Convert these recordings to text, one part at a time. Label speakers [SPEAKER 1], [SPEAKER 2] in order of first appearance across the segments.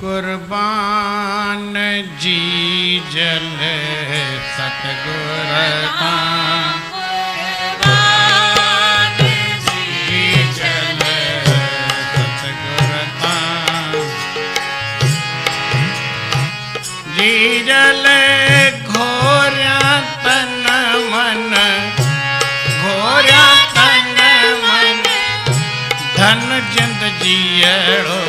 [SPEAKER 1] कुर्बान जी जल सतगुर कुर्बान जी जल सतगुर जी जल घोर्या तन मन घोर्या तन मन धन जिंद जियड़ो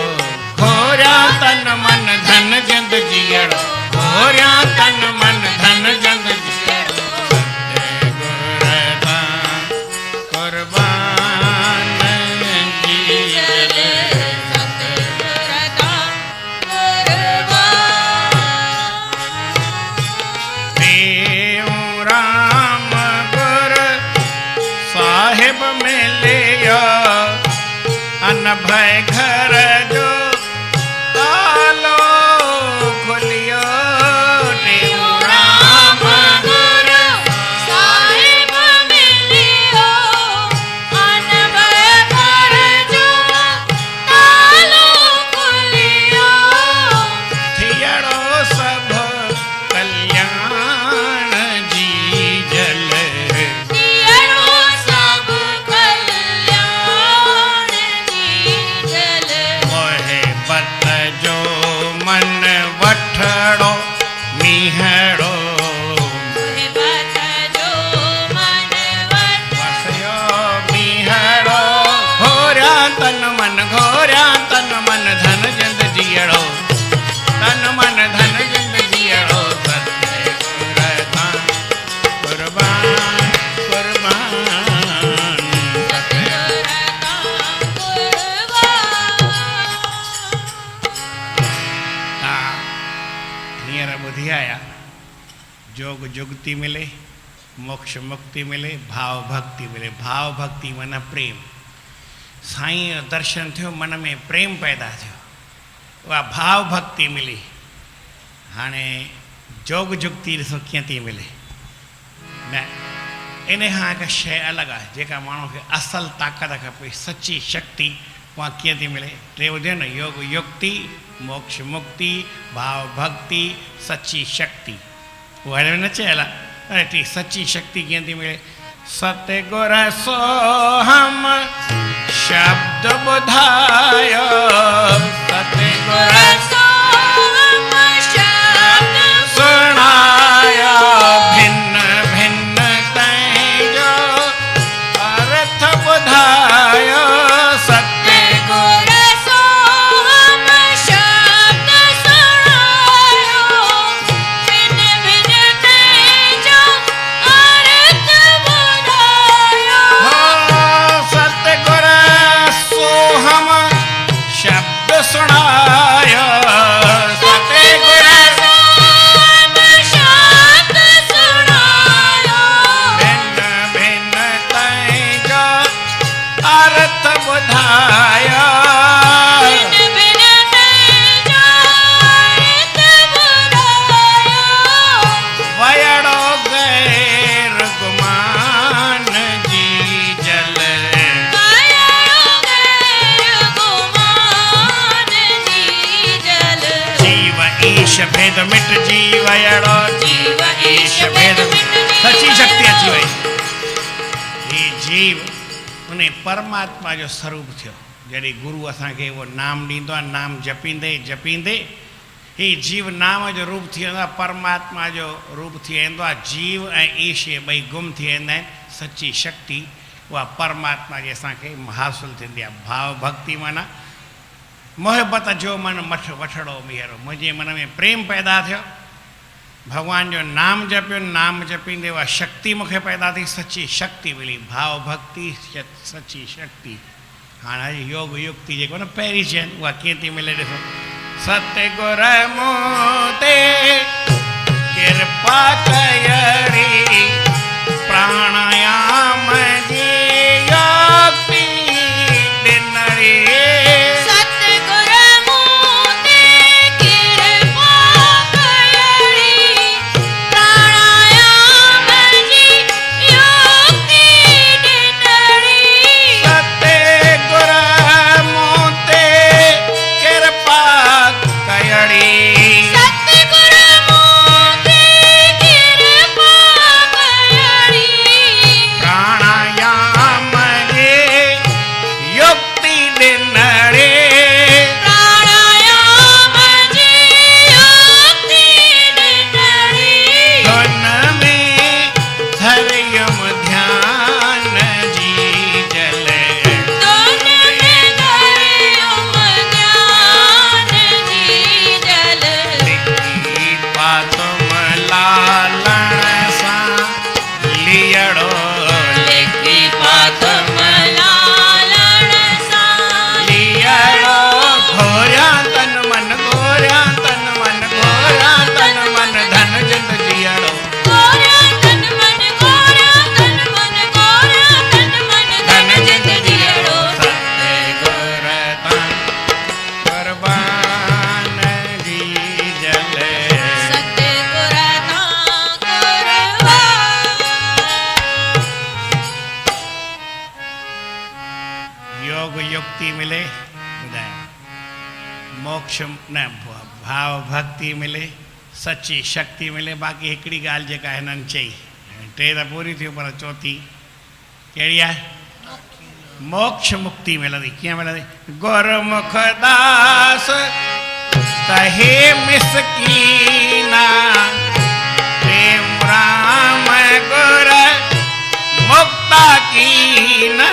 [SPEAKER 1] घोर्या तन मन धन जिंद जियड़ो घोर्या तन मन धन जिंद जियड़ो कुर्बान जी जल राम गुर साहिब में लिया अनभय घर जो तालो खुलियो राम गुर साहिब में लियो अनभय घर जो तालो खुलियो थियड़ो सब कल्याण जी जल थियड़ो सब कल्याण जी जल मोहे बत जो मन वठड़ो मीहड़ो मोहे बत जो मन वठड़ो मीहड़ो घोर्या तन मन धन जिंद जियड़ो तन मन धन जिंद जियड़ो कुर्बान कुर्बान हींअर ॿुधी आया जोग जुगती मिले मोक्ष मुक्ति मिले भाव भक्ति मिले भाव भक्ति माना प्रेम साईं जो दर्शन थियो मन में प्रेम पैदा थियो उहा भाव भक्ति मिली हाणे जोग जुगती ॾिसो कीअं थी मिले न इन खां हिकु शइ अलॻि आहे जेका माण्हू खे असल ताक़त खपे सची शक्ति उहा कीअं थी मिले टे ॿुधियो न योग युक्ति मोक्ष मुक्ति भाव भक्ति सची शक्ति उहा न चयल आहे अरे टी सची शक्ति कीअं थी मिले सतगुर सोहम शब्द ॿुधायो सतगुर सोहम शब्द सुनायो भिन्न भिन्न तैं अर्थ ॿुधायो सतगुर सोहम शब्द सुनायो भिन्न भिन्न तैं अर्थ ॿुधायो सतगुर सोहम शब्द सुनायो सतगुर सोहम शब्द सुनायो भिन्न भिन्न तैं अर्थ ॿुधायो भिन्न भिन्न तैं अर्थ ॿुधायो वयड़ो गैर गुमान जी जल वयड़ो गैर गुमान जी जल जीव ईश भेद मिट जी वयड़ो जीव ईश भेद सची शक्ति अची वई ही जीव उन परमात्मा जो स्वरूप थियो जॾहिं गुरु असांखे उहो नाम ॾींदो आहे नाम जपींदे जपींदे ही जीव नाम जो रूप थी वेंदो आहे परमात्मा जो रूप थी वेंदो आहे जीव ऐं ईश ॿई गुम थी वेंदा आहिनि सची शक्ति उहा परमात्मा जी असांखे हासिलु थींदी आहे भाव भक्ति माना मोहबत जो मन मठ वठड़ो मीहड़ो मुंहिंजे मन में प्रेम पैदा थियो भगवान जो नाम जपियो नाम जपींदे उहा शक्ति मूंखे पैदा थी सची शक्ति मिली भाव भक्ति सची शक्ति हाणे योग युक्ति जेको न पहिरीं चयनि उहा कीअं थी मिले ॾिसो सतगुर मूं ते कृपा कयड़ी प्राणायाम जी योगी ॾिनड़ी सतगुर मूं ते कृपा कयड़ी प्राणायाम जी योगी ॾिनड़ी सतगुर मूं ते मोक्ष न भाव भक्ति मिले, सच्ची शक्ति मिले। बाक़ी हिकिड़ी ॻाल्हि जेका हिननि चई, टे त पूरी थियूं, पर चौथी कहिड़ी आहे? मोक्ष मुक्ति मिलंदी। कीअं मिलंदी? गुरमुख दास तहे मिसकीना, प्रेम राम गुर मुक्ता कीना।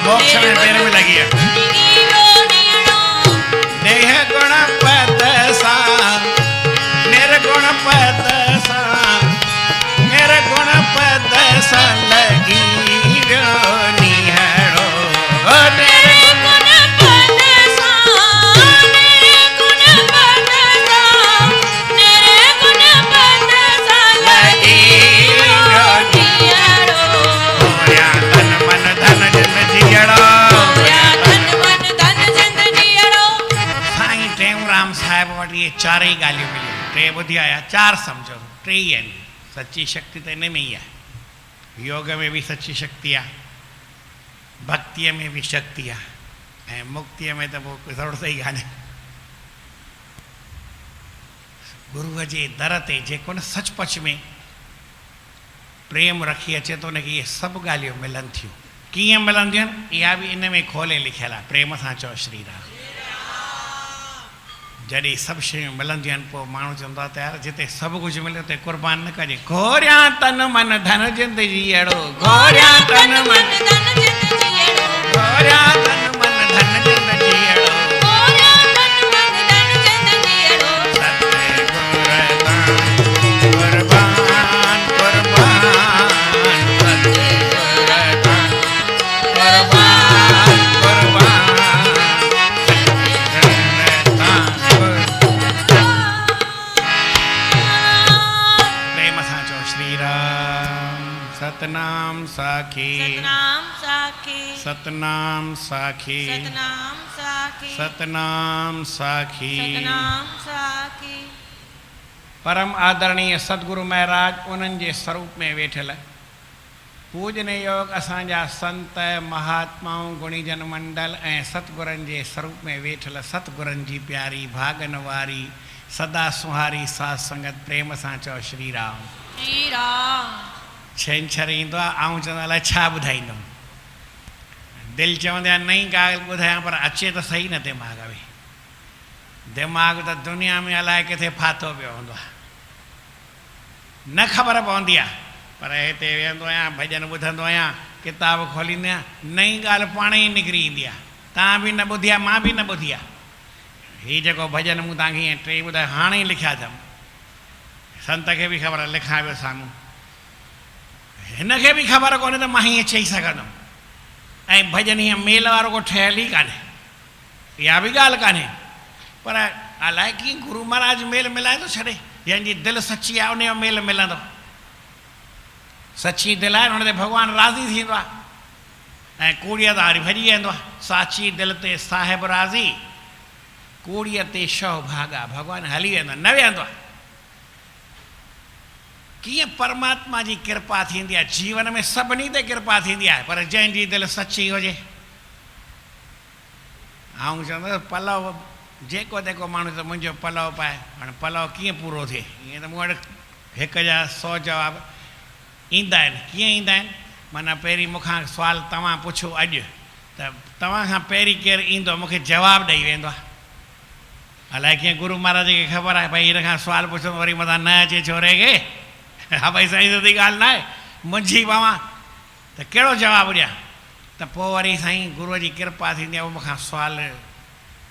[SPEAKER 1] मोक्ष में पैर में लगी है। नेह गुण पद सा निर्गुण पद सा, निर्गुण पद सा लगी निहड़ो। निर्गुण पद सा, निर्गुण पद सा, निर्गुण पद सा लगी निहड़ो। तन मन धन जन जियड़ो, साईं टेऊंराम साहिब वटि इहे चारई ॻाल्हियूं मिलियूं। टे ॿुधी आया, चार सम्झो, टे ई आहिनि। सची शक्ति त इन में ई आहे। योग में भी सच्ची शक्ति आहे, भक्तीअ में भी शक्ति आहे, ऐं मुक्तीअ में त पोइ ज़रूरत ई कान्हे। गुरूअ जे दर ते जेको न सचपच में प्रेम रखी अचे थो, उनखे इहे सभु ॻाल्हियूं मिलनि थियूं। कीअं मिलंदियूं आहिनि? इहा बि इन में खोले लिखियलु आहे। प्रेम सां चओ श्री राम। जॾहिं सभु शयूं मिलंदियूं आहिनि, पोइ माण्हू चवंदो आहे त यार जिते सभु कुझु मिले उते क़ुर्बान न कजे। घोरिया तन मन धन जिंद जीअड़ो, घोरिया तन मन धन जिंद जीअड़ो, घोरिया तन मन धन जिंद जीअड़ो, घोरिया तन मन धन जिंद जीअड़ो। सतगुर दान कुर्बान कुर्बान, सतगुर दान कुर्बान कुर्बान। सतनाम साखी,
[SPEAKER 2] सतनाम साखी,
[SPEAKER 1] सतनाम साखी,
[SPEAKER 2] सतनाम साखी,
[SPEAKER 1] सतनाम साखी,
[SPEAKER 2] सतनाम साखी।
[SPEAKER 1] परम आदरणीय सतगुरु महाराज उन्हनि जे स्वरूप में वेठल पूजने योग असांजा संत महात्माऊं गुणीजन मंडल ऐं सतगुरनि जे स्वरूप में वेठल सतगुरनि जी प्यारी भागन वारी सदा सुहारी साध संगत। प्रेम सां चओ श्री राम।
[SPEAKER 2] श्री राम।
[SPEAKER 1] छंछरु ईंदो आहे, आउं चवंदो अलाए छा ॿुधाईंदुमि। दिलि चवंदी आहे नई ॻाल्हि ॿुधायां, पर अचे त सही न दिमाग़ में। दिमाग़ त दुनिया में अलाए किथे फाथो पियो हूंदो आहे, न ख़बर पवंदी आहे। पर हिते वेहंदो आहियां, भॼन ॿुधंदो आहियां, किताब खोलींदो आहियां, नई ॻाल्हि पाण ई निकिरी ईंदी आहे। तव्हां बि न ॿुधी आहे, मां बि न ॿुधी आहे। हीउ जेको भॼन मूं तव्हांखे हीअं टे ॿुधाए हाणे ई लिखिया अथमि, संत खे बि ख़बर आहे, लिखां पियो साम्हूं। हिनखे बि ख़बर कोन्हे त मां हीअं चई सघंदुमि। ऐं भॼन हीअं मेल वारो को ठहियल ई कान्हे, इहा बि ॻाल्हि कान्हे। पर अलाए कीअं गुरू महाराज मेल मिलाए थो छॾे। जंहिंजी दिलि सची आहे उन जो मेल मिलंदो। सची दिलि आहे हुन ते भॻवानु राज़ी थींदो आहे, ऐं कूड़ीअ तां वरी भॼी वेंदो आहे। साची दिलि ते साहिब राज़ी, कूड़ीअ ते शव भाॻा, भॻवानु हली वेंदो, न वेंदो आहे। कीअं परमात्मा जी कृपा थींदी आहे। जीवन में सभिनी ते कृपा थींदी आहे, पर जंहिंजी दिलि सची हुजे। आउं चवंदो पलव जेको तेको माण्हू त मुंहिंजो पलव पाए, हाणे पलव कीअं पूरो थिए? ईअं त मूं वटि हिक जा 100 जवाब ईंदा आहिनि। कीअं ईंदा आहिनि? माना पहिरीं मूंखां सुवाल तव्हां पुछो अॼु, त तव्हां खां पहिरीं केरु ईंदो मूंखे जवाबु ॾेई वेंदो आहे। अलाए कीअं गुरु महाराज खे ख़बर आहे भई हिन खां सुवालु पुछंदो वरी मथां न अचे छोरे खे, हा भई साईं सिधी ॻाल्हि न आहे, मुंझी पवां त कहिड़ो जवाबु ॾियां। त पोइ वरी साईं गुरूअ जी कृपा थींदी आहे, उहो मूंखां सुवालु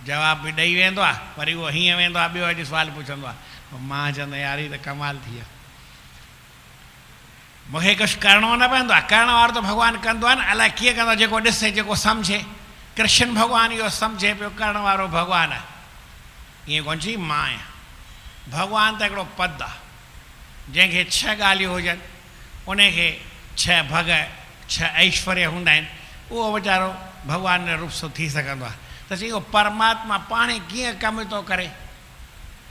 [SPEAKER 1] जवाबु बि ॾेई वेंदो आहे, वरी उहो हीअं वेंदो आहे ॿियो अॼु सुवालु पुछंदो आहे। पोइ मां चवंदो यार ही त कमाल थी वियो, मूंखे कुझु करिणो न पवंदो आहे, करण वारो त भॻवानु कंदो आहे न, अलाए कीअं कंदो आहे, जेको ॾिसे जेको सम्झे। कृष्ण भॻवानु इहो सम्झे पियो, करण वारो भॻवानु आहे। ईअं कोन चई मां आहियां, भॻवानु त हिकिड़ो पद आहे, जंहिंखे 6 ॻाल्हियूं हुजनि, उनखे 6 भॻ 6 ऐश्वर्य हूंदा आहिनि, उहो वीचारो भॻवान जो रूप थी सघंदो आहे। त चई उहो परमात्मा पाणे कीअं कमु थो करे,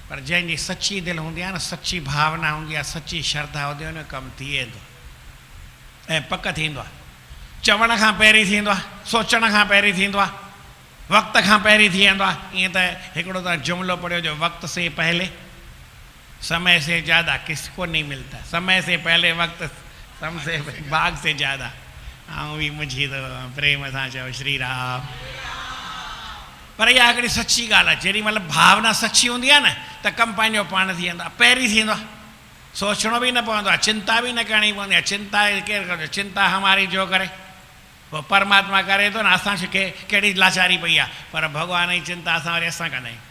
[SPEAKER 1] पर जंहिंजी सची दिलि हूंदी आहे न, सची भावना हूंदी आहे, सची श्रद्धा हूंदी आहे, उन जो कमु थी वेंदो ऐं पक थींदो आहे। चवण खां पहिरीं थींदो आहे, सोचण खां पहिरीं थींदो आहे, वक़्त खां पहिरीं थी वेंदो आहे। ईअं त हिकिड़ो तव्हां जुमिलो पढ़ियो जो वक़्त से पहले समय से ज़्यादा किसको नहीं मिलता, समय से पहले वक़्त से भाग से ज़्यादा। ऐं बि मुंझी थो प्रेम सां चयो श्री राम। पर इहा हिकिड़ी सची ॻाल्हि आहे, जेॾी महिल भावना सची हूंदी आहे न त कमु पंहिंजो पाण थी वेंदो आहे, पहिरीं थींदो आहे, सोचणो बि न पवंदो आहे, चिंता बि न करणी पवंदी आहे। चिंता केरु कंदो, चिंता हमारी जो करे, पोइ परमात्मा करे थो न, असांखे कहिड़ी लाचारी पई आहे, पर भॻवान जी चिंता असां वरी असां कंदा आहियूं।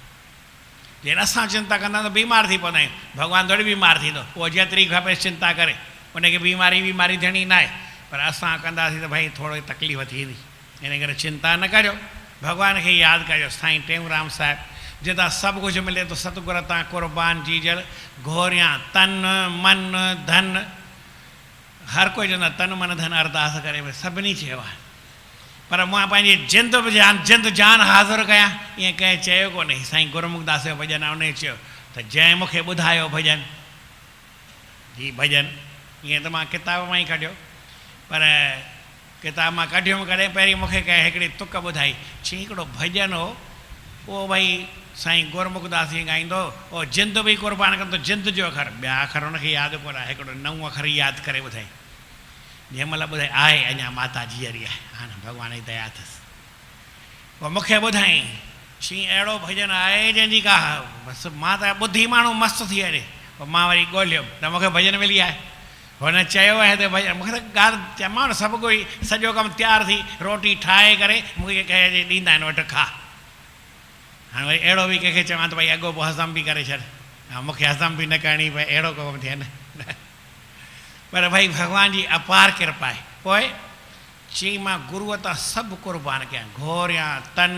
[SPEAKER 1] जॾहिं असां चिंता कंदा त बीमार थी पवंदा आहियूं, भॻवानु थोरी बीमार थींदो, उहो जेतिरी खपे चिंता करे, उनखे बीमारी थियणी न आहे, पर असां कंदासीं त भई थोरी तकलीफ़ थींदी। इन करे चिंता न कजो, भॻवान खे यादि कजो। साईं टेऊंराम साहिबु, जितां सभु कुझु मिले थो, सतगुर तां क़ुर्बान जीजल, घोरियां तन मन धन, हर कोई चवंदो तन मन धन अरदास करे, सभिनी चयो आहे, पर मां पंहिंजी जिंद जान हाज़िर कयां, ईअं कंहिं चयो कोन्हे। साईं गुरुमुखदास जो भॼन आहे, उन चयो त जंहिं मूंखे ॿुधायो भॼन, ही भॼन ईअं त मां किताब मां ई कढियो, पर किताब मां कढियुमि कॾहिं पहिरीं मूंखे कंहिं हिकिड़ी तुक ॿुधाई, चई हिकिड़ो भॼन हो, उहो भई साईं गुरुमुखदास जी ॻाईंदो, उहो जिंद बि क़ुर्बान कंदो, जिंद जो अखर, ॿिया अखर हुनखे यादि कोन आहे, हिकिड़ो 9 अखर यादि करे ॿुधाई। जंहिं महिल ॿुधाई आहे अञा माता जीअरी आहे, हाणे भॻवान जी दया अथसि। पोइ मूंखे ॿुधाई, चई अहिड़ो भॼन आहे जंहिंजी का बसि मां त ॿुधी माण्हू मस्तु थी वञे। पोइ मां वरी ॻोल्हियुमि त मूंखे भॼन मिली आहे, हुन चयो आहे त भॼन, मूंखे त ॻाल्हि चयोमांव न, सभु कोई सॼो कमु तयारु थी, रोटी ठाहे करे मूंखे कंहिं ॾींदा आहिनि, वटि खा। हाणे वरी अहिड़ो बि कंहिंखे चवां त भई अॻो पोइ हज़म बि करे छॾ, मूंखे हज़म बि न करणी पए, अहिड़ो कमु थिए न। पर भई भॻवान जी अपार कृपा आहे। पोइ चई मां गुरूअ तां सभु क़ुर्बान कयां, घोरियां तन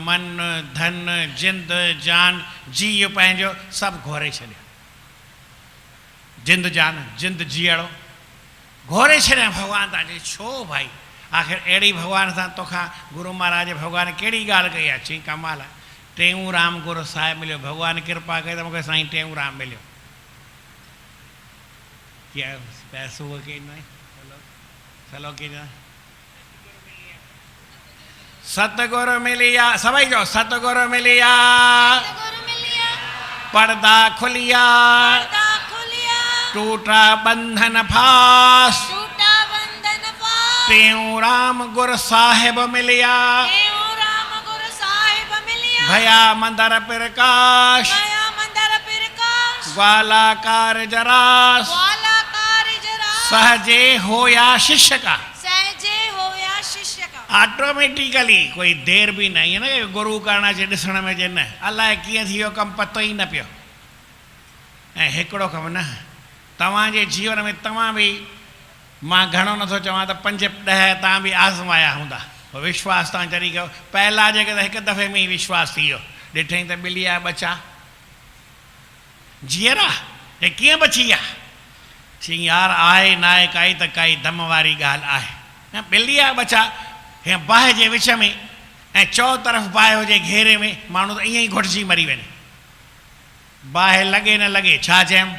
[SPEAKER 1] मन धन जिंद जान जी पंहिंजो सभु घोरे छॾियो, जिंद जान जिंद जीअड़ो घोरे छॾियां भॻवान तां। चई छो भाई, आख़िर अहिड़ी भॻवान सां तोखां गुरू महाराज भॻवान कहिड़ी ॻाल्हि कई आहे। चई कमाल आहे, टेऊंराम गुरू साहिबु मिलियो, भॻवान कृपा कई त मूंखे साईं टेऊंराम मिलियो। क्या पैसो के न चलो के न सतगुरु मिलिया, सभई जो सतगुरु मिलिया, पर्दा खुलिया, टूटा बंधन फास, टेऊंराम गुरु साहिब मिलिया, भया मंदर प्रकाश, ग्वाला कार जरास, सहजे होया शिष्य का, ऑटोमेटिकली कोई देर भी नहीं है ना, गुरु करणा जे ॾिसण में जे न, अलाए कीअं थी वियो कमु पतो ई न पियो। ऐं हिकिड़ो कमु न, तव्हांजे जीवन में तव्हां बि, मां घणो नथो चवां त 5-10 तव्हां बि आज़माया हूंदा, विश्वास तव्हां जॾहिं कयो, पहिला जेके त हिकु दफ़े में ई विश्वास थी वियो, ॾिठईं त ॿिली आहे बचा जीअरा, हे कीअं बची आहे। चई यार आहे न आहे काई त काई दम वारी ॻाल्हि आहे, ऐं ॿिली आहे बचा, हे बाहि जे विच में ऐं चओ तरफ़ बाहि हुजे घेरे में, माण्हू त ईअं ई घुटिजी मरी वञे, बाहि लॻे न लॻे छा चयमि।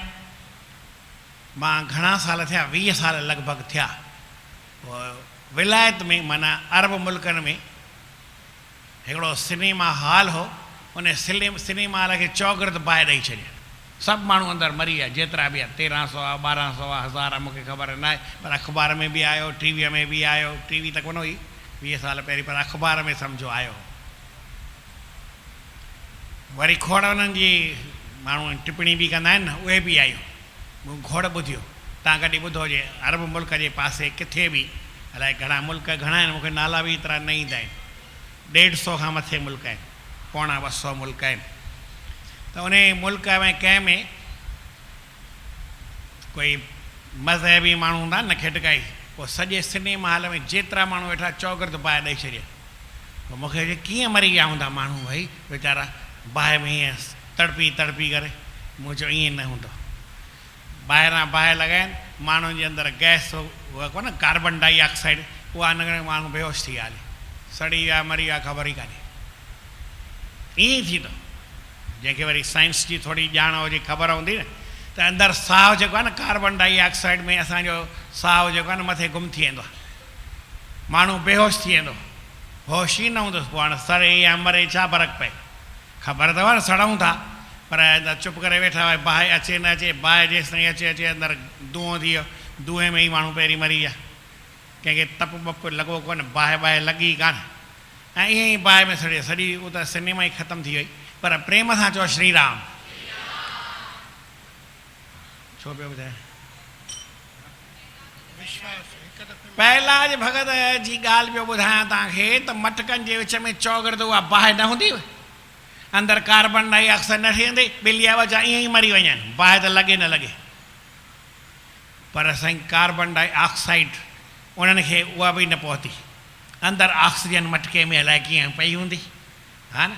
[SPEAKER 1] मां घणा साल थिया, 20 साल लॻभॻि थिया, विलायत में माना अरब मुल्कनि में हिकिड़ो सिनेमा हॉल हो, उन सिनेमा हॉल खे चौगिर्द बाहि ॾेई छॾिया, सभु माण्हू अंदरि मरी विया, जेतिरा बि आहे, 1300 1200 1000 मूंखे ख़बर न आहे, पर अख़बार में बि आयो, टीवीअ में बि आयो, टीवी त कोन हुई 20 साल पहिरीं, पर अख़बार में सम्झो आयो। वरी खोड़ उन्हनि जी माण्हू टिप्पणी बि कंदा आहिनि न, उहे बि आयूं। मूं खोड़ ॿुधियो, तव्हां कॾहिं ॿुधो हुजे अरब मुल्क जे पासे किथे बि, अलाए घणा मुल्क घणा आहिनि, मूंखे नाला बि एतिरा न ईंदा आहिनि, 150 खां मथे मुल्क आहिनि, पौणा 200 मुल्क आहिनि। त उन मुल्क में कंहिं में कोई मज़हबी माण्हू हूंदा न खिटकाई, पोइ सॼे सिनेमा हॉल में जेतिरा माण्हू वेठा चौगिर्द बाहि ॾेई छॾिया। पोइ मूंखे चयो कीअं मरी विया हूंदा माण्हू भई वीचारा बाहि में हीअं तड़पी तड़पी करे। मूं चयो ईअं न हूंदो, ॿाहिरां बाहि लॻाइनि, माण्हुनि जे अंदरि गैस उहा कोन कार्बन डाइऑक्साइड, उहा न करे माण्हू बेहोश थी विया, हली सड़ी विया मरी विया, ख़बर ई कान्हे। ईअं ई थींदो, जंहिंखे वरी साइंस जी थोरी ॼाण हुजे, ख़बर हूंदी न, त अंदरि साहु जेको आहे न कार्बन डाइऑक्साइड में असांजो साहु जेको आहे न मथे गुम थी वेंदो आहे, माण्हू बेहोश थी वेंदो, होश ई न हूंदुसि। पोइ हाणे सड़े या मरे छा फ़र्क़ु पए, ख़बर अथव न सड़ूं था, पर चुप करे वेठा हुआ, बाहि अचे न अचे, बाहि जेसि ताईं अचे अचे अंदरि धुओं थी वियो, धुएं में ई माण्हू पहिरीं मरी विया, कंहिंखे तप वप लॻो कोन, बाहि बाहि लॻी कान, ऐं ईअं ई बाहि में सड़ी सॼी उहा त सिनेमा ई ख़तमु थी वई। पर प्रेम सां चओ श्री राम। छो पियो ॿुधाए? पहलाज भगत जी ॻाल्हि पियो ॿुधायां तव्हांखे, त मटकनि जे विच में चौगिर्द उहा बाहि न हूंदी, अंदरि कार्बन डाइऑक्साइड न थी वेंदी, ॿिली आवाज़ ईअं ई मरी वञनि, बाहि त लॻे न लॻे। पर साईं कार्बन डाइऑक्साइड उन्हनि खे उहा बि न पहुती, अंदरि ऑक्सीजन मटके में अलाए कीअं पई हूंदी, हा न,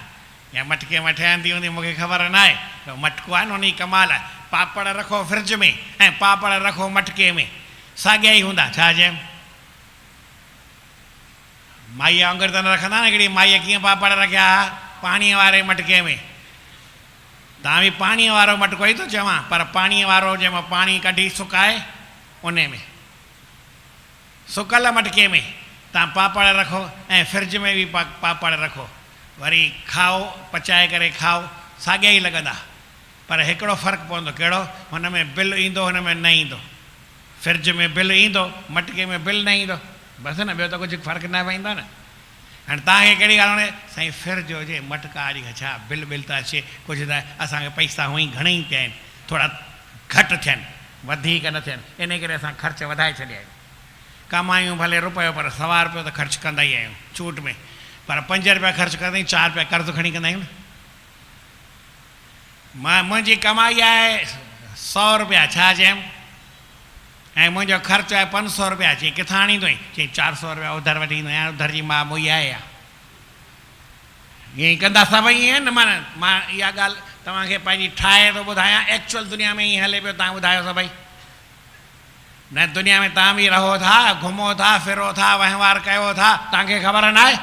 [SPEAKER 1] या मटके में ठहंदी हूंदी, मूंखे ख़बर न आहे। मटको आहे न, उन जी कमाल आहे, पापड़ रखो फ्रिज में ऐं पापड़ रखो मटके में, साॻिया ई हूंदा। छा चयमि? माईअ वांगुरु त न रखंदा न, हिकिड़ी माईअ कीअं पापड़ रखिया पाणीअ वारे मटके में, तव्हां बि पाणीअ वारो मटको ई थो चवां, पर पाणीअ वारो जंहिंमां पाणी कढी सुकाए उन में, सुकल मटके में तव्हां पापड़ रखो ऐं फ्रिज में बि पापड़ रखो, वरी खाओ, पचाए करे खाओ, साॻिया ई लॻंदा। पर हिकिड़ो फ़र्क़ु पवंदो, कहिड़ो? हुन में बिल ईंदो, हुन में न ईंदो। फ्रिज में बिल ईंदो, मटके में बिल न ईंदो, बसि न, ॿियो त कुझु फ़र्क़ु न पवंदो न। हाणे तव्हांखे कहिड़ी ॻाल्हि वणे, साईं फ्रिज हुजे, मटका अॼु छा बिल बिल त अचे, कुझु त असांखे पैसा हूअं ई घणेई पिया आहिनि, थोरा घटि थियनि, वधीक न थियनि, इन करे असां ख़र्च वधाए छॾिया आहिनि। कमायूं भले रुपयो, पर 1.25 रुपयो त ख़र्चु कंदा ई आहियूं छूट में, पर 5 रुपया ख़र्चु कंदा आहियूं, 4 रुपया कर्ज़ु खणी कंदा आहियूं न। मुंहिंजी कमाई आहे 100 रुपया, छा चयमि, ऐं मुंहिंजो ख़र्चु आहे 500 रुपया, चई किथां आणींदो? चई 400 रुपया उधर वठी ईंदो आहियां, उधर जी मां मुई आहे या ईअं ई कंदा सभई ईअं न। मां इहा ॻाल्हि तव्हांखे पंहिंजी ठाहे थो ॿुधायां, एक्चुअल दुनिया में ईअं हले पियो, तव्हां ॿुधायो सभई न, दुनिया में तव्हां बि रहो था, घुमो था, फिरो था, वहिंवार कयो था, तव्हांखे ख़बर न आहे।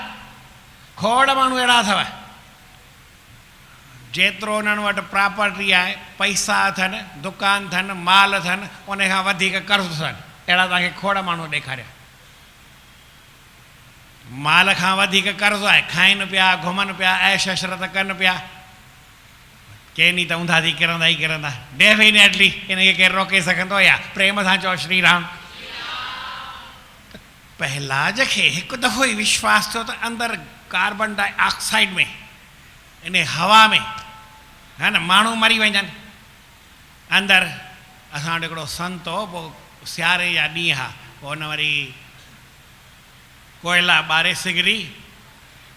[SPEAKER 1] खोड़ माण्हू अहिड़ा अथव, जेतिरो उन्हनि वटि प्रॉपर्टी आहे, पैसा अथनि, दुकान अथनि, माल अथनि, उन खां वधीक कर्ज़ अथनि, अहिड़ा तव्हांखे खोड़ माण्हू ॾेखारिया। माल खां वधीक कर्ज़ु आहे, खाइनि पिया, घुमनि पिया, ऐश अशरत कनि पिया, केनी त ऊंधा थी किरंदा ई किरंदा, डेफिनेटली इनखे केरु रोके सघंदो या? प्रेम सां चओ श्री राम। पहलाज खे हिकु दफ़ो ई विश्वास थियो त अंदरि कार्बन डाइऑक्साइड में, इन हवा में, है न, माण्हू मरी वञनि। अंदरि असां वटि हिकिड़ो संत हो, पोइ सियारे जा ॾींहं हुआ, पोइ हुन वरी कोयला ॿारे सिगरी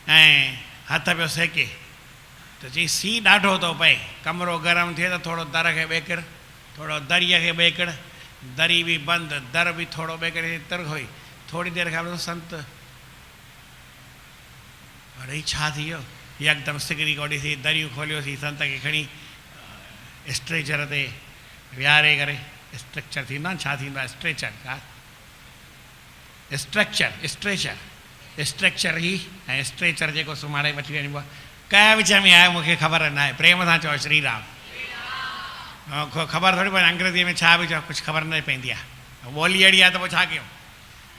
[SPEAKER 1] ऐं हथ पियो सेके, त चई सीउ ॾाढो थो पए, कमिरो गरम थिए त थोरो दर खे ॿेकिड़, थोरो दरीअ खे ॿेकिड़, दरी बि बंदि, दर बि थोरो ॿेकिड़े तिर हुई। थोरी देरि खां पोइ संत, अरे छा थी वियो? यकदमि सिगरी कोॾीसीं, दरियूं खोलियोसीं, संत खे खणी स्ट्रेचर ते विहारे करे, स्ट्रक्चर थींदो आहे, छा थींदो आहे स्ट्रेचर, का स्ट्रक्चर ई ऐं स्ट्रेचर जेको सुम्हारे वठी वञिबो आहे, कंहिं विच में आहे मूंखे ख़बर न आहे। प्रेम सां चओ श्री राम। ख़बर थोरी पए अंग्रेज़ीअ में छा बि चओ, कुझु ख़बर न पवंदी आहे, ॿोली अहिड़ी आहे त पोइ छा कयूं।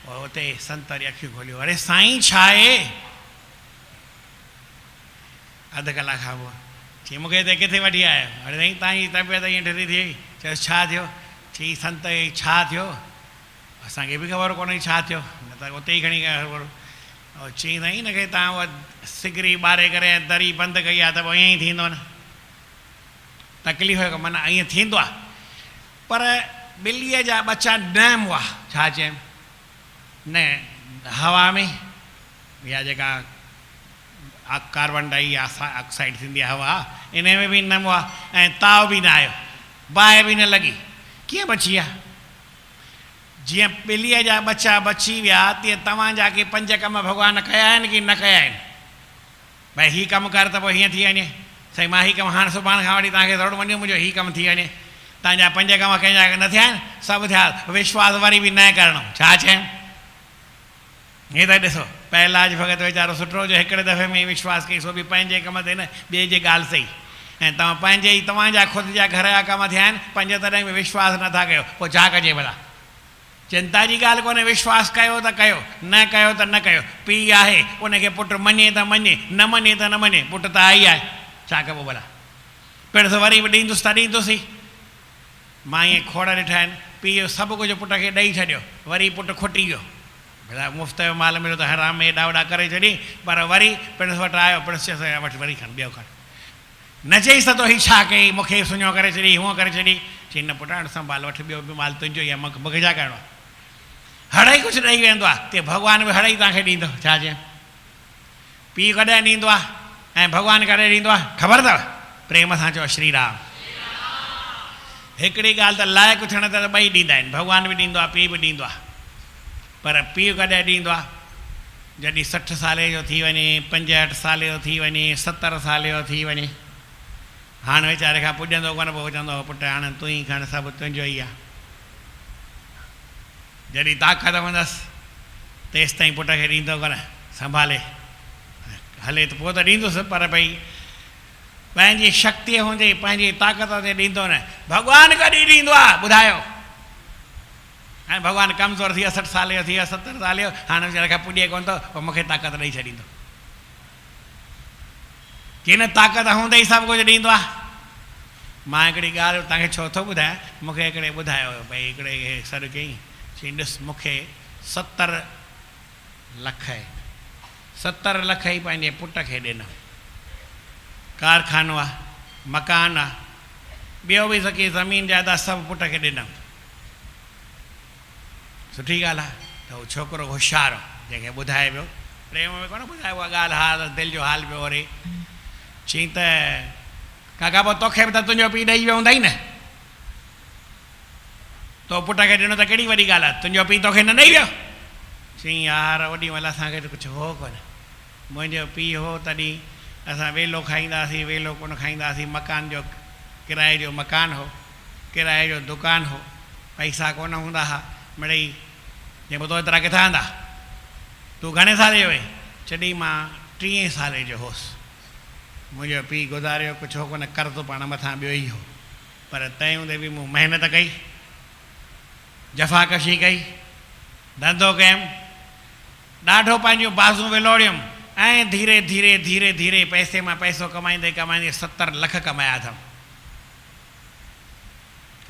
[SPEAKER 1] पोइ हुते संत वरी अखियूं खोलियो, अरे साईं छा आहे? अधु कलाक खां पोइ चई मूंखे हिते किथे वठी आयो? अरे साईं तव्हांजी तबियत ईअं ढिली थी वई। चयोसि छा थियो? चई संत छा थियो? असांखे बि ख़बर कोन्हे छा थियो, न त उते ई खणी और चई त हिन खे तव्हां उहा सिगरी ॿारे करे दरी बंदि कई आहे त पोइ ईअं ई थींदो न, तकलीफ़ माना ईअं थींदो आहे। पर ॿिलीअ जा ॿच्चा न हुआ, छा चयमि, न हवा में या जेका कार्बन डाई ऑक्साइड थींदी आहे हवा, इन में बि न हुआ ऐं ताव बि न आयो, बाहि बि न लॻी, कीअं बची विया? जीअं ॿिलीअ जा ॿच्चा बची विया तीअं तव्हांजा के 5 कम भॻवान कया आहिनि की न कया आहिनि? भई हीउ कमु कर त पोइ हीअं थी वञे, साईं मां हीउ कमु हाणे सुभाणे खां वठी तव्हांखे थोरो वञो मुंहिंजो हीउ कमु थी वञे, तव्हांजा 5 कम कंहिंजा न थिया आहिनि, सभु थिया, विश्वास वरी बि न करिणो, छा चयमि? हीअ त ॾिसो पहलाज भॻत वीचारो सुठो जो हिकिड़े दफ़े में विश्वास कई, सो बि पंहिंजे कम ते न, ॿिए जी ॻाल्हि सही, ऐं तव्हां पंहिंजे ई तव्हांजा ख़ुदि जा घर जा कम थिया आहिनि, 5 तॾहिं बि विश्वास नथा कयो, पोइ छा कजे भला? चिंता जी ॻाल्हि कोन्हे, विश्वास कयो त कयो, न कयो त न कयो। पीउ आहे उनखे पुटु मञे त मञे, न मञे त न मञे, पुटु त आई आहे, छा कबो भला? पिणु वरी बि ॾींदुसि त ॾींदुसि। मां ईअं खोड़ ॾिठा आहिनि, पीउ सभु कुझु पुट खे ॾेई छॾियो, वरी पुटु खुटी वियो, भला मुफ़्त जो माल मिलियो त हराम में हेॾा होॾा करे छॾी, पर वरी पिणु वटि आयो, पिणु चयसि वटि वरी खण ॿियो खण, न चईसि त तो हीउ छा कई, मूंखे सुञो करे छॾी, हूअं करे छॾी, चई न पुटु हाणे संभाल वठि, ॿियो बि माल तुंहिंजो ई आहे, मूंखे छा करिणो आहे? हड़ई कुझु ॾेई वेंदो आहे, ते भॻवानु बि हड़ई तव्हांखे ॾींदो, छा चए? पीउ कॾहिं ॾींदो आहे ऐं भॻवानु कॾहिं ॾींदो आहे, ख़बर अथव? प्रेम सां चओ श्री राम। हिकिड़ी ॻाल्हि त लाइक़ु थियण त ॿई ॾींदा आहिनि, भॻवानु बि ॾींदो आहे, पीउ बि ॾींदो आहे, पर पीउ कॾहिं ॾींदो आहे? जॾहिं 60 साले जो थी वञे, 65 साले जो थी वञे, 70 साले जो थी वञे, हाणे वीचारे खां पुॼंदो कोन, पोइ चवंदो पुटु हाणे तूं ई खण, सभु तुंहिंजो ई आहे। जॾहिं ताक़त हूंदसि तेसि ताईं पुट खे ॾींदो कोन, संभाले हले त पोइ त ॾींदुसि, पर भई पंहिंजी शक्तीअ हूंदे, पंहिंजी ताक़त ते ॾींदो न। भॻवानु कॾहिं ॾींदो आहे ॿुधायो? हाणे भॻवानु कमज़ोर थी वियो, 60 साले जो थी वियो, 70 साले जो, हाणे वीचारे खां पुॼे कोन थो, पोइ मूंखे ताक़त ॾेई छॾींदो? की न ताक़त हूंदे ई सभु कुझु ॾींदो आहे। मां हिकिड़ी ॻाल्हि तव्हांखे छो थो ॿुधायां, मूंखे हिकिड़े ॿुधायो भई हिकिड़े सर कई, चई ॾिस मूंखे 70 लख आहे, 70 लख ई पंहिंजे पुट खे ॾिनो, कारखानो आहे, मकान आहे, ॿियो बि सकी ज़मीन जाइदाद सभु पुट खे ॾिनमि। सुठी ॻाल्हि आहे, त उहो छोकिरो होशियारु हो, जंहिंखे ॿुधाए पियो, प्रेम में कोन ॿुधाए उहा ॻाल्हि, हाल दिलि जो हाल पियो वरी, चई त काका पोइ तोखे बि त तुंहिंजो पीउ ॾेई वियो हूंदई न, तो पुट खे ॾिनो त कहिड़ी वॾी ॻाल्हि आहे, तुंहिंजो पीउ तोखे न ॾेई वियो? चई यार ओॾी महिल असांखे त कुझु हो कोन, मुंहिंजो पीउ हो तॾहिं असां वेलो खाईंदासीं, वेलो कोन खाईंदासीं, मकान जो किराए जो मकान हो, किराए जो दुकान हो, पैसा कोन हूंदा हुआ, मिड़ई जे ॿुधो एतिरा किथां हूंदा? तूं घणे साले जो हुए? चॾहिं मां 30 साले जो हुउसि, मुंहिंजो पीउ गुज़ारियो, कुझु हो कोन, कर्ज़ु पाण मथां ॿियो ई हो, पर तंहिं हूंदे बि मूं महिनत कई, जफ़ाकशी कई, धंधो कयुमि, ॾाढो पंहिंजूं बाज़ूं विलोड़ियुमि, ऐं धीरे धीरे धीरे धीरे पैसे मां पैसो कमाईंदे कमाईंदे 70 लख कमाया अथमि।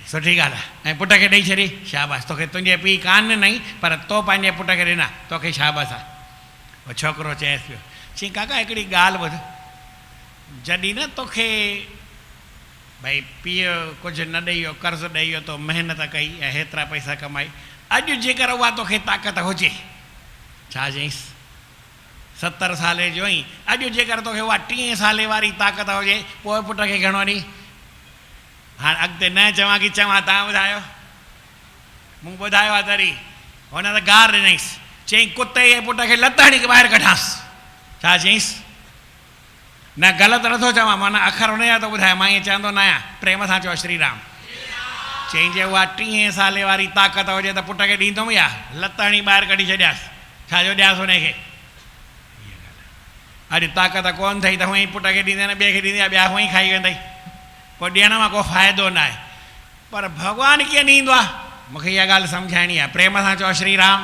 [SPEAKER 1] सुठी ॻाल्हि आहे, ऐं पुट खे ॾेई छॾी, शाबाश, तोखे तुंहिंजे पीउ कान ॾिनई, पर तो पंहिंजे पुट खे ॾिना, तोखे शाबाश आहे। उहो छोकिरो चएसि पियो, चई काका हिकिड़ी ॻाल्हि ॿुध, जॾहिं न तोखे भई पीउ कुझु न ॾेई वियो, कर्ज़ु ॾेई वियो, तो महिनत कई ऐं हेतिरा पैसा कमाई, अॼु जेकर उहा तोखे ताक़त हुजे, छा चईंसि? 70 साले जो ई, अॼु जेकर तोखे उहा 30 साले वारी ताक़त हुजे, पोइ पुट खे घणो ॾी? हाणे अॻिते न चवां की चवां, तव्हां ॿुधायो? मूं ॿुधायो आहे तॾहिं, हुन त गार ॾिनईसि, चईं कुते जे पुट खे लत हणी ॿाहिरि कढांसि, छा चईंसि? न ग़लति नथो चवां, माना अखर हुन जा थो ॿुधायां, मां ईअं चवंदो न आहियां, प्रेम सां चओ श्री राम। चईं जे उहा 30 साले वारी ताक़त हुजे त पुट खे ॾींदुमि या लत हणी ॿाहिरि कढी छॾियासि, छाजो ॾियासि हुनखे? अॼु ताक़त कोन अथई त हूअं ई पुट खे ॾींदे न ॿिए खे ॾींदे, ॿिया हूअं ई खाई वेंदई, पोइ ॾियण मां को फ़ाइदो न आहे। पर भॻवानु कीअं ॾींदो आहे, मूंखे इहा ॻाल्हि सम्झाइणी आहे, प्रेम सां चओ श्री राम।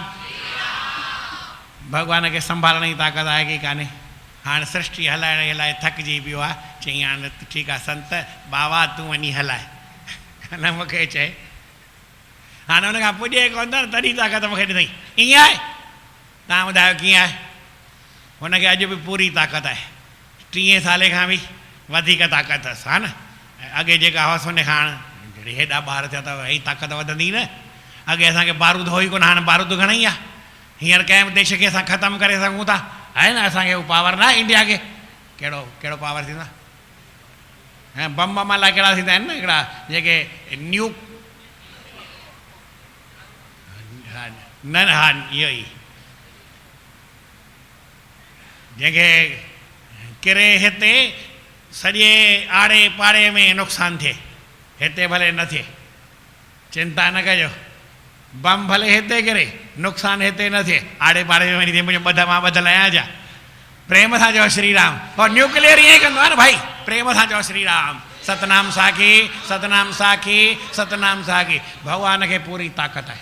[SPEAKER 1] भॻवान खे संभालण जी ताक़त आहे की कान्हे? हाणे सृष्टि हलाइण जे लाइ थकिजी पियो आहे, चई हाणे ठीकु आहे संत बाबा तूं वञी हलाए, न मूंखे चए, हाणे हुन खां पुॼे कोन त तॾहिं ताक़त मूंखे ॾिनई, ईअं आहे? तव्हां ॿुधायो कीअं आहे? हुनखे अॼु बि पूरी ताक़त आहे, 30 साले खां बि वधीक ताक़त अथसि, हा न। अॻे जेका हुअसि हुन खां हाणे हेॾा ॿार थिया अथव, ई ताक़त वधंदी न। अॻे असांखे बारूद हो ई कोन, हाणे बारूद घणेई आहे। हींअर कंहिं बि देश खे असां ख़तमु करे सघूं था, आहे न। असांखे उहो पावर न आहे इंडिया खे। कहिड़ो कहिड़ो पावर थींदो आहे? ऐं बम लाइ कहिड़ा थींदा आहिनि न हिकिड़ा जेके न्यूक, न हा इहो ई जंहिंखे किरे हिते सॼे आड़े पाड़े में नुक़सानु थिए, हिते भले न थिए, चिंता न कजो। बम भले हिते किरे, नुक़सानु हिते न थिए, आड़े पाड़े में वञी थिए। मुंहिंजो मां ॿधल आहियां जा। प्रेम सां चओ श्री राम। और न्यूक्लियर ईअं ई कंदो आहे न भाई, प्रेम सां चओ श्री राम। सतनाम साखी, सतनाम साखी, सतनाम साखी। भॻवान खे पूरी ताक़त आहे।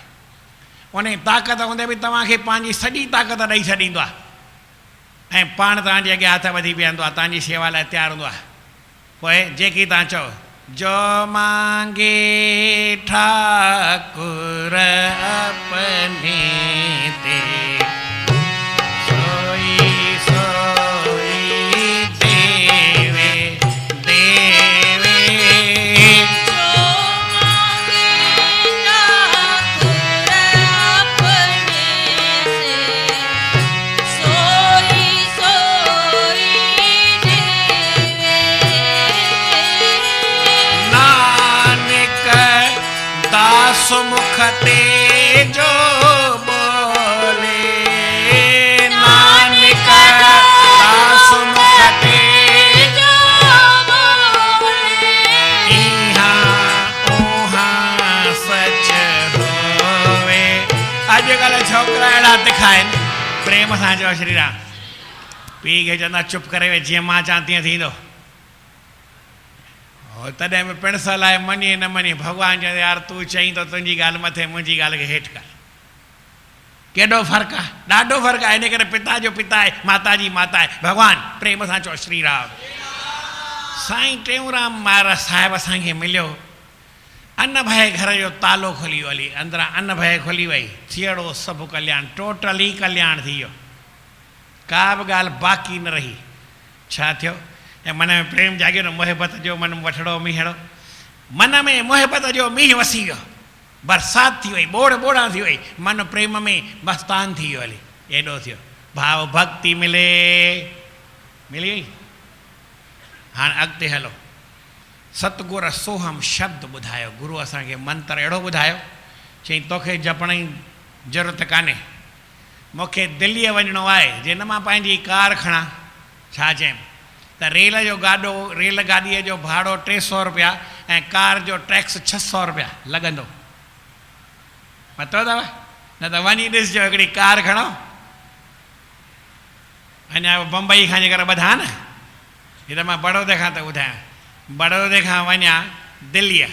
[SPEAKER 1] उन ताक़त हूंदे बि तव्हांखे पंहिंजी सॼी ताक़त ॾेई छॾींदो आहे ऐं पाण तव्हांजे अॻियां हथ वधी बीहंदो आहे, तव्हांजी शेवा लाइ तयारु हूंदो आहे। पोइ जेकी तव्हां चओ, जो मांगे ठाकुर अपने ते, सोई सोई देवे देवे।
[SPEAKER 2] जो मांगे ठाकुर अपने से, सोई सोई देवे।
[SPEAKER 1] नानक दास मुख ते जो बोले, नानक दास मुख ते
[SPEAKER 2] जो बोले,
[SPEAKER 1] इहाँ उहाँ सच होवे। अॼुकल्ह छोकिरा अहिड़ा तिखा आहिनि, प्रेम सां चओ श्री राम। पीउ खे चवंदा चुप करे वे, जीअं मां चवां तीअं थींदो। तॾहिं बि पिण सलाह मञे न मञे, भॻवानु चवंदो यार तूं चईं त तुंहिंजी ॻाल्हि मथे, मुंहिंजी ॻाल्हि खे हेठि कर। केॾो फ़र्क़ु आहे, ॾाढो फ़र्क़ु आहे। इन करे पिता जो पिता आहे, माता जी माता आहे। भॻवानु प्रेम सां चओ श्री राम। साईं टेऊंराम महाराज साहिबु असांखे मिलियो, अन्न भय घर जो तालो खुली वियो हली, अंदरां अन्न भय खुली वई, थियड़ो सभु कल्याण, टोटली कल्याण थी वियो, का बि ॻाल्हि बाक़ी न रही। छा थियो? ऐं मन में प्रेम जाॻियो न, मुहिबत जो मन वठड़ो मीहड़ो, मन में मुहिबत जो मींहुं वसी वियो, बरसाति थी वई, ॿोड़ ॿोड़ा थी वई, मन प्रेम में मस्तान थी वियो हली। एॾो थियो, भाव भक्ति मिले, मिली वई। हाणे अॻिते हलो, सतगुर सोहम शब्द ॿुधायो। गुरू असांखे मंत्र अहिड़ो ॿुधायो, चई तोखे जपण जी ज़रूरत कान्हे, मूंखे दिल्लीअ वञिणो आहे, जे न मां पंहिंजी कार खणा, छा चयईं त रेल जो गाॾो, रेल गाॾीअ जो भाड़ो 300 रुपया ऐं कार जो टैक्स 600 रुपया लॻंदो। पतो अथव? न त वञी ॾिसजो, हिकिड़ी कार खणो। अञा बम्बई खां जेकर ॿधां न, हीअ त मां बड़ौदे खां त ॿुधायां, बड़ौदे खां वञा दिल्लीअ,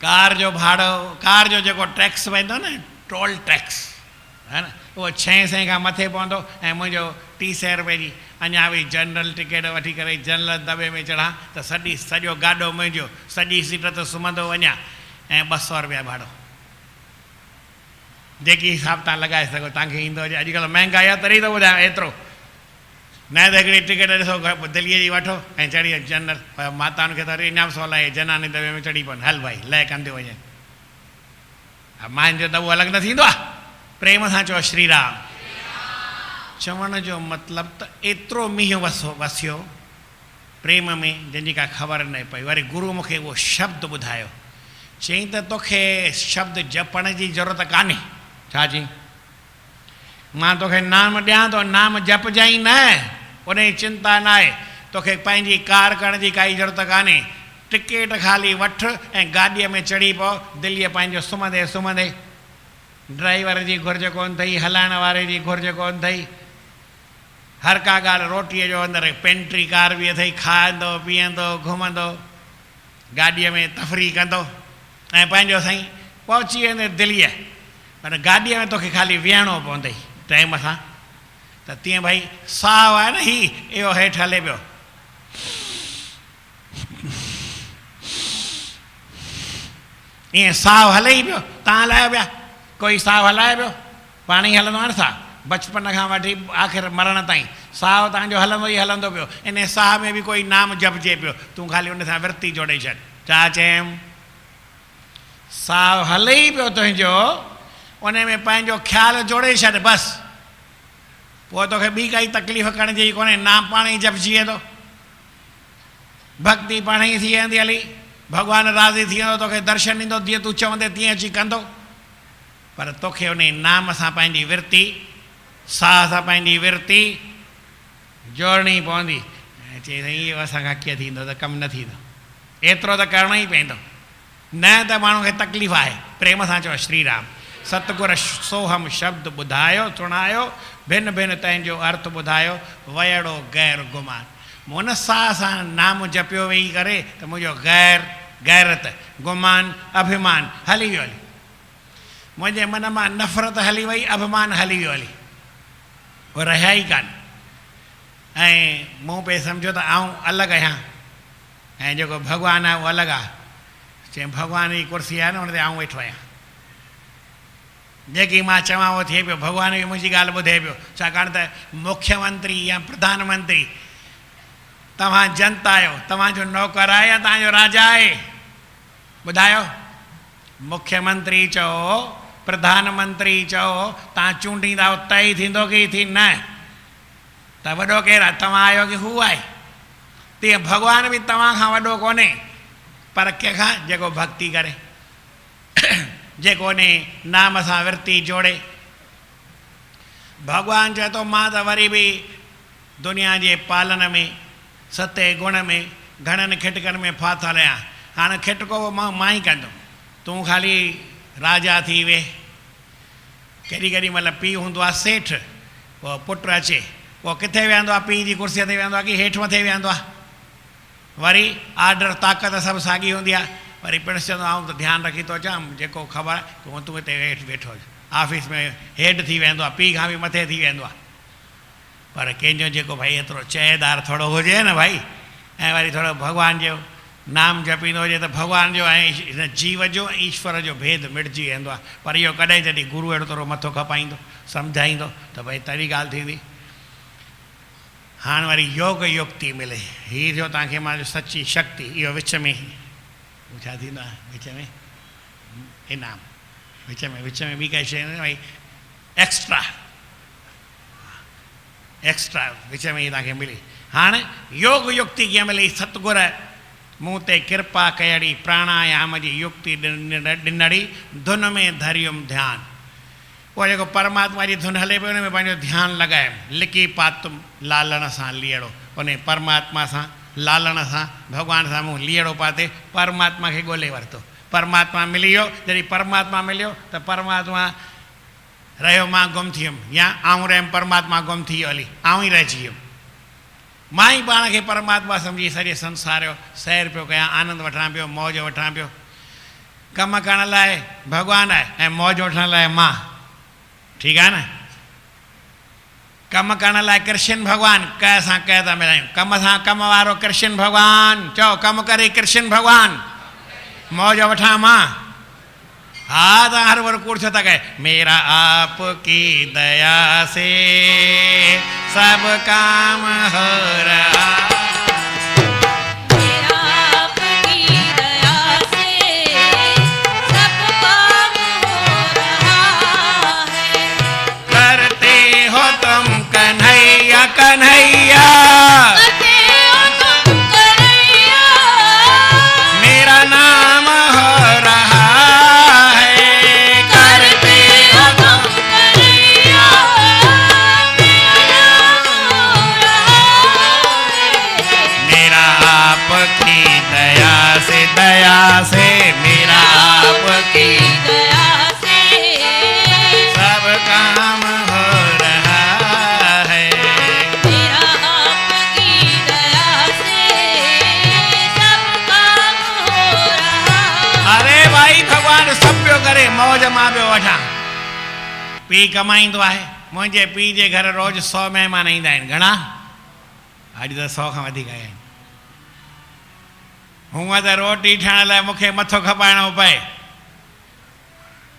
[SPEAKER 1] कार जो भाड़ो, कार जो जेको टैक्स वेंदो न, टोल टैक्स, है न, उहो 600 खां मथे पवंदो ऐं मुंहिंजो 300 रुपए जी। अञा बि जनरल टिकेट वठी करे जनरल दॿे में चढ़ां त सॼो गाॾो मुंहिंजो, सॼी सीट ते सुम्हंदो वञा ऐं 200 रुपया भाड़ो। जेकी हिसाब तव्हां लॻाए सघो, तव्हांखे ईंदो हुजे। अॼुकल्ह महांगाई आहे तॾहिं थो ॿुधायां एतिरो, न त हिकिड़ी टिकेट ॾिसो दिल्लीअ जी वठो ऐं चढ़ी जनरल, माताउनि खे त वरी अञा बि सवला आहे, जनानी दॿे में चढ़ी पवनि, हल भाई लय कंदियूं वञनि। माइन जो दॿो अलॻि न थींदो आहे। प्रेम सां चओ श्री राम। चवण जो मतिलबु त एतिरो मींहुं वसियो प्रेम में, जंहिंजी का ख़बर न पई। वरी गुरू मूंखे उहो शब्द ॿुधायो, चई त तोखे शब्द जपण जी ज़रूरत कान्हे। छा चई? मां तोखे नाम ॾियां थो, नाम जपजांइ न, उन जी चिंता न आहे। तोखे पंहिंजी कार करण जी काई ज़रूरत कान्हे, टिकेट ख़ाली वठि ऐं गाॾीअ में चढ़ी पओ, दिल्लीअ पंहिंजो सुम्हंदे सुम्हंदे। ड्राइवर जी घुर्ज कोन अथई, हलाइण वारे जी घुर्ज कोन अथई, हर का ॻाल्हि रोटीअ जो अंदरि पेंट्री कार बि अथई, खाईंदो पीअंदो घुमंदो, गाॾीअ में तफ़री कंदो ऐं पंहिंजो साईं पहुची वेंदे दिल्लीअ। पर गाॾीअ में तोखे ख़ाली विहणो पवंदई टाइम सां। त तीअं भई साहु आहे न, इहो हेठि हले पियो, ईअं साहु हले ई पियो, तव्हां हलायो पिया, कोई साहु हलाए पियो, पाण ई हलंदो आहे न साहु। बचपन खां वठी आख़िर मरण ताईं साहु तव्हांजो हलंदो ई हलंदो पियो, इन साह में बि कोई नाम जपजे पियो, तूं ख़ाली उन सां विरती जोड़े छॾ। छा चयमि? साहु हले ई पियो तुंहिंजो, उन में पंहिंजो ख़्यालु जोड़े छॾ बसि, पोइ तोखे ॿी काई तकलीफ़ करण जी कोन्हे, नाम पाण ई जपजी वेंदो, भक्ति पाण ई थी वेंदी हली, भॻवानु राज़ी थी वेंदो, तोखे दर्शन ॾींदो, जीअं तूं चवंदे तीअं अची कंदो। पर तोखे उन नाम सां पंहिंजी विरती, साह सां पंहिंजी विरती जोड़नी पवंदी। चई साईं इहो असांखां कीअं थींदो, त कमु न थींदो, एतिरो त करिणो ई पवंदो, न त माण्हू खे तकलीफ़ आहे। प्रेम सां चओ श्री राम, सतगुर सोहम शब्द ॿुधायो सुणायो, भिन भिन तंहिंजो अर्थ ॿुधायो, वयड़ो गैर गुमान। मूं हुन साह सां नाम जपियो वेही करे त मुंहिंजो गैरत गुमान अभिमान हली वियो हली, मुंहिंजे मन मां नफ़रत हली वई, अभिमान हली वियो हली, उहो रहिया ई कान। ऐं मूं पे सम्झो त आऊं अलॻि आहियां ऐं जेको भॻवानु आहे उहो अलॻि आहे। चई भॻवान जी कुर्सी आहे न, हुन ते आऊं वेठो आहियां, जेकी मां चवां उहो थिए पियो, भॻवान बि मुंहिंजी ॻाल्हि ॿुधे पियो। छाकाणि त मुख्यमंत्री या प्रधानमंत्री तव्हां जनता आहियो, तव्हांजो नौकर आहे या तव्हांजो राजा आहे? ॿुधायो, मुख्यमंत्री चओ प्रधानमंत्री चओ, तव्हां चूंडींदा तय थींदो की थी न, त वॾो केरु आहे, तव्हां आहियो की हू आहे? तीअं भॻवानु बि तव्हां खां वॾो कोन्हे, पर कंहिंखां जेको भक्ति करे, जेको उन नाम सां विरती जोड़े। भॻवानु चए थो मां त वरी बि दुनिया जे पालन में, सते गुण में, घणनि खिटकनि में फाथल आहियां, हाणे खिटको मां ई कंदुमि, तूं ख़ाली राजा थी वेह। केॾी केॾी महिल पीउ हूंदो आहे सेठ, पोइ पुटु अचे, पोइ किथे वेहंदो आहे, पीउ जी कुर्सीअ ते वेहंदो आहे की हेठि मथे वेहंदो आहे, वरी आर्डर ताक़त सभु साॻी हूंदी आहे, वरी पिणु चवंदो आऊं त ध्यानु रखी थो अचां, जेको ख़बर आहे तूं हिते हेठि वेठो हुजे, ऑफिस में हेड थी वेंदो आहे, पीउ खां बि मथे थी वेंदो आहे। पर कंहिंजो जेको भाई एतिरो चएदार थोरो हुजे न भाई, ऐं वरी थोरो भॻवान जो नाम जपींदो हुजे, त भॻवान जो ऐं हिन जीव जो ईश्वर जो भेद मिटिजी वेंदो आहे। पर इहो कॾहिं जॾहिं गुरू अहिड़ो थोरो मथो खपाईंदो, सम्झाईंदो, त भई तॾहिं ॻाल्हि थींदी। हाणे वरी योग युक्ति मिले, हीअ थियो तव्हांखे मां सची शक्ति, इहो विच में छा थींदो आहे, विच में इनाम, विच में ॿी काई शइ न भई एक्स्ट्रा विच में ई तव्हांखे मिली। हाणे योग युक्ति कीअं मिली? सतगुर मूं ते कृपा कयड़ी, प्राणायाम जी युक्ति ॾिनड़ी, धुन में धरियुमि ध्यानु। पोइ जेको परमात्मा जी धुन हले पियो, हुन में पंहिंजो ध्यानु लॻायुमि, लिकी पातुमि लालण सां लीअड़ो, उन परमात्मा सां लालण सां भॻवान सां मूं लीअड़ो पाते परमात्मा खे ॻोल्हे वरितो। परमात्मा मिली वियो, जॾहिं परमात्मा मिलियो त परमात्मा रहियो, मां गुम थी वियुमि, या आऊं रहियुमि परमात्मा गुम थी वियो हली, आऊं ई रहिजी वियुमि। मां ई पाण खे परमात्मा सम्झी सॼे संसार जो सैर पियो कयां, आनंद वठां पियो, मौज वठां पियो। कमु करण लाइ भॻवानु आहे ऐं मौज वठण लाइ मां, ठीकु आहे न? कमु करण लाइ कृष्ण भॻवानु, क सां क था मिलायूं, कम सां कम वारो कृष्ण भॻवानु, चओ कमु करे कृष्ण भॻवानु, मौज वठां मां। हाँ तो हर बार कूड़ था कहे, मेरा आपकी दया से सब काम हो रहा,
[SPEAKER 2] मेरा आपकी दया से सब काम हो रहा है।
[SPEAKER 1] करते हो तुम कन्हैया कन्हैया,
[SPEAKER 2] करते हो तुम कन्हैया,
[SPEAKER 1] मेरा नाम हो रहा है। करते हो तुम
[SPEAKER 2] कन्हैया, मेरा नाम हो रहा है।
[SPEAKER 1] मेरा आपकी दया से मेरा आपकी
[SPEAKER 2] दया से
[SPEAKER 1] सब काम हो रहा है।
[SPEAKER 2] मेरा आपकी दया से सब काम हो रहा है।
[SPEAKER 1] अरे भाई भगवान सब पियो करे, मौज मां पियो वठां। पीउ कमाईंदो आहे, मुंहिंजे पीउ जे घर रोज़ 100 महिमान ईंदा आहिनि। घणा? अॼु त 100 खां वधीक आया आहिनि। हूअं त रोटी ठाहिण लाइ मूंखे मथो खपाइणो पए,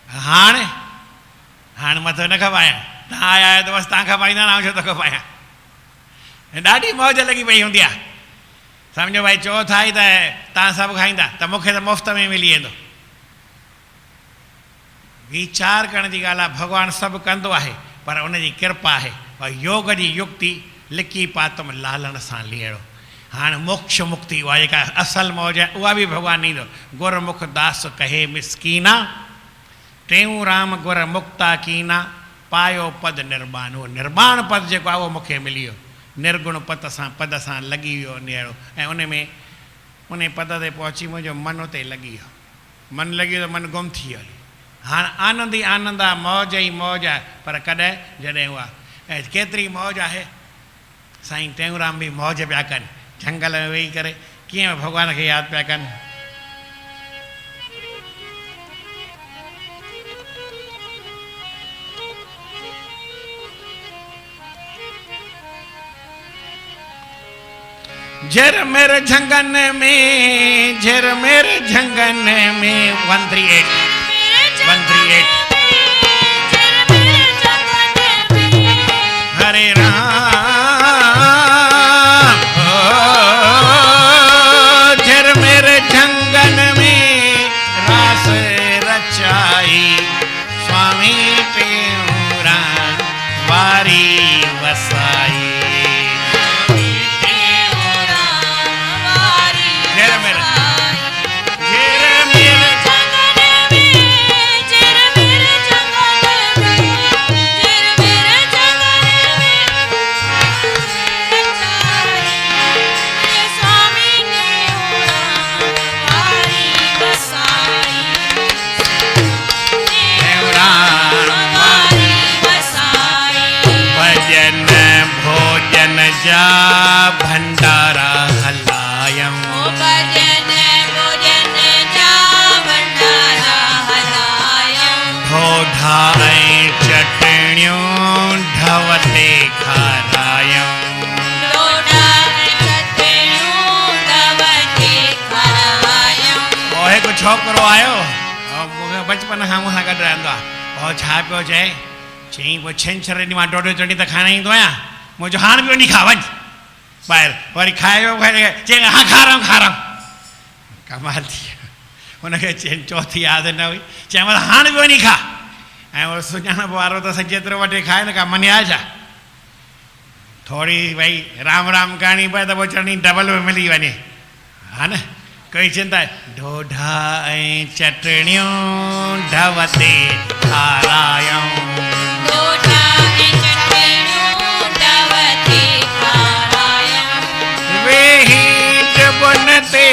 [SPEAKER 1] हाणे मथो न खपायां, तव्हां आया आहियो त बसि तव्हांखां पाईंदा न छो तोखां पायां। ॾाढी मौज लॻी पई हूंदी आहे। सम्झो भाई चओ था ई त तव्हां सभु खाईंदा त मूंखे त मुफ़्त में मिली वेंदो। वीचार करण जी ॻाल्हि आहे, भॻवानु सभु कंदो आहे पर उनजी कृपा आहे। और योग जी युक्ति लिकी पातम लालण सां लीअड़ो। हाणे मोक्ष मुक्ति उहा जेका असल मौज आहे उहा बि भॻवानु ॾींदो। गुरमुख दास कहे मिसकीना, टेऊं राम गुर मुक्ता कीना, पायो पद निर्वाण। उहो निर्वाण पद जेको आहे उहो मूंखे मिली वियो। निर्गुण पद सां लॻी वियो नीड़ो ऐं उन में उन पद ते पहुची मुंहिंजो मन उते लॻी वियो। मन लॻी वियो त मन गुम थी वियो। हाणे आनंद ई आनंद आहे, मौज ई मौज आहे। पर कॾहिं जॾहिं उहा ऐं केतिरी मौज आहे। साईं टेऊंराम बि मौज पिया कनि, झंगल में वेही करे कीअं भॻवान खे यादि पिया कनि। झर मेरे झंगन में, झर मेरे झंगन में 138 हरे राम। झर मेरे झंगन में रास रचाई, स्वामी टेऊंराम वारी वसाई। जा भंडारा हलायम,
[SPEAKER 2] भजन भोजन जा भंडारा हलायम।
[SPEAKER 1] ढोढा ऐं चटणियूं ढवते खारायम,
[SPEAKER 2] ढोढा ऐं चटणियूं ढवते खारायम।
[SPEAKER 1] और हिकु छोकिरो आयो और मूंखे बचपन खां मूंसां गॾु रहंदो आहे। और छा पियो चए, चईं पोइ छंछरु ॾींहुं मां ढोढो चटणी त खाइण ईंदो आहियां, मुंहिंजो हाणे बि वञी खा वञ ॿाहिरि। वरी खाए वियो, चई हा खा रहा हूं। कमाल थी वियो। हुनखे चौथी यादि न हुई, चई मतलब हाणे बि वञी खा। ऐं उहो सुञाणप वारो त जेतिरो वठे खाए न का मञिया छा। थोरी भई राम राम करणी पए त पोइ चटणी डबल में मिली वञे, हा न। कोई चिंता आहे। ढोढा ऐं चटणियूं ढवते खारायूं,
[SPEAKER 2] ढोढा ऐं चटणियूं ढवते खारायूं।
[SPEAKER 1] वेही डबन ते,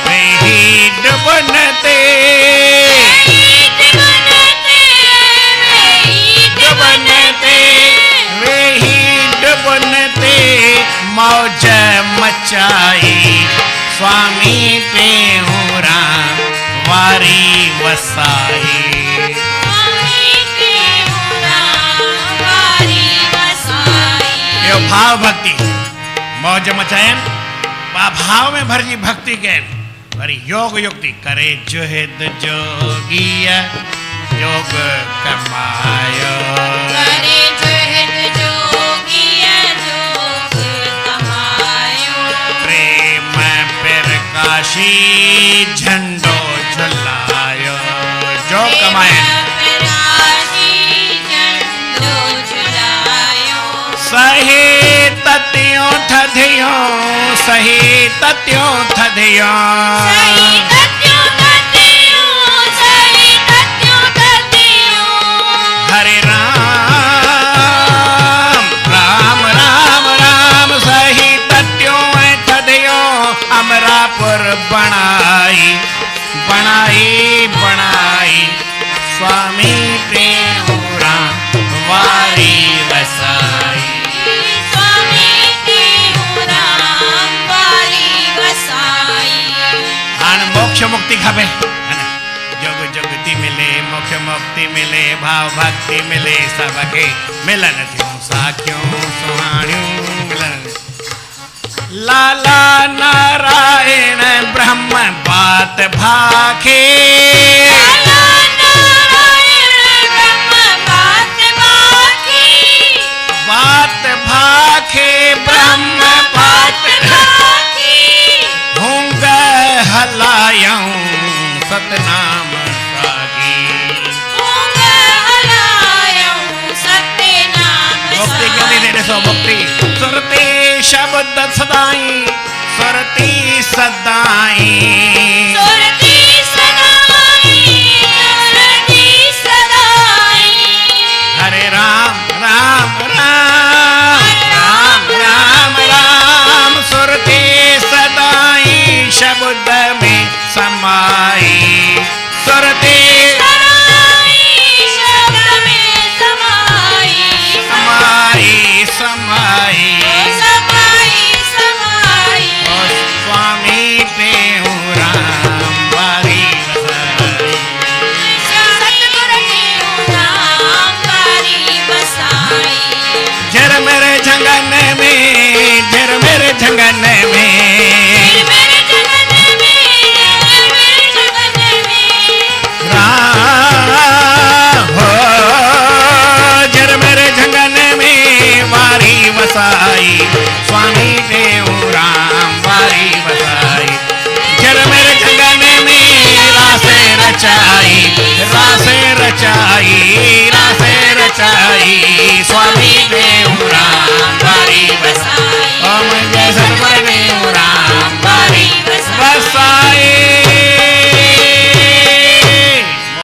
[SPEAKER 1] वेही डबन ते, डबन ते, वेही डबन ते मौज मचाई, स्वामी टेऊंराम वारी वसाई। यो भाव भक्ति मौज मचायन, भाव में भरजी भक्ति कयन। वरी योग युक्ति करे जुहिद जोगीय योग कमायो,
[SPEAKER 2] करे जुहिद जोगीय योग कमायो।
[SPEAKER 1] प्रेम प्रकाशी झंडो झुलायो, जो कमायन सही तत्यों थधियों, सही तत्यों थधियों, हरे राम राम राम राम। सही तत्यों थधियों अमरापुर बनाई, बनाई बनाई, स्वामी टेऊंराम वारी वसाई। मोक्ष मुक्ति खपे, जोग जुगति मिले, मोक्ष मुक्ति मिले, भाव भक्ति मिले, सबके मिलन थियूं साखियूं सुहाणियूं मिलन। लाला नारायण ब्रह्म बात भाखे,
[SPEAKER 2] लाला नारायण ब्रह्म बात भाखे,
[SPEAKER 1] हलायूं सतनाम सागी।
[SPEAKER 2] ऊंघ हलायूं सतनाम
[SPEAKER 1] मुक्ति
[SPEAKER 2] सागी।
[SPEAKER 1] क्यों दे सो मुक्ति सुरती शब्द सदाई सुरती सदाई
[SPEAKER 2] सुरती सदाई सुरती सदाई।
[SPEAKER 1] हरे राम राम राम राम राम राम सुरती सदाई शब्द में समाई सुरती
[SPEAKER 2] सदाई शब्द में समाई
[SPEAKER 1] समाई समाई
[SPEAKER 2] समाई समाई।
[SPEAKER 1] ओ स्वामी ते हूँ राम बारी बसाई।
[SPEAKER 2] सतगुर की नाम बारी बसाई।
[SPEAKER 1] झर मेरे झंगन में झर मेरे झंगन में
[SPEAKER 2] मेरे जगत में मेरे जगत में
[SPEAKER 1] राम हो झर मेरे झंगन में वारी वसाई स्वामी ने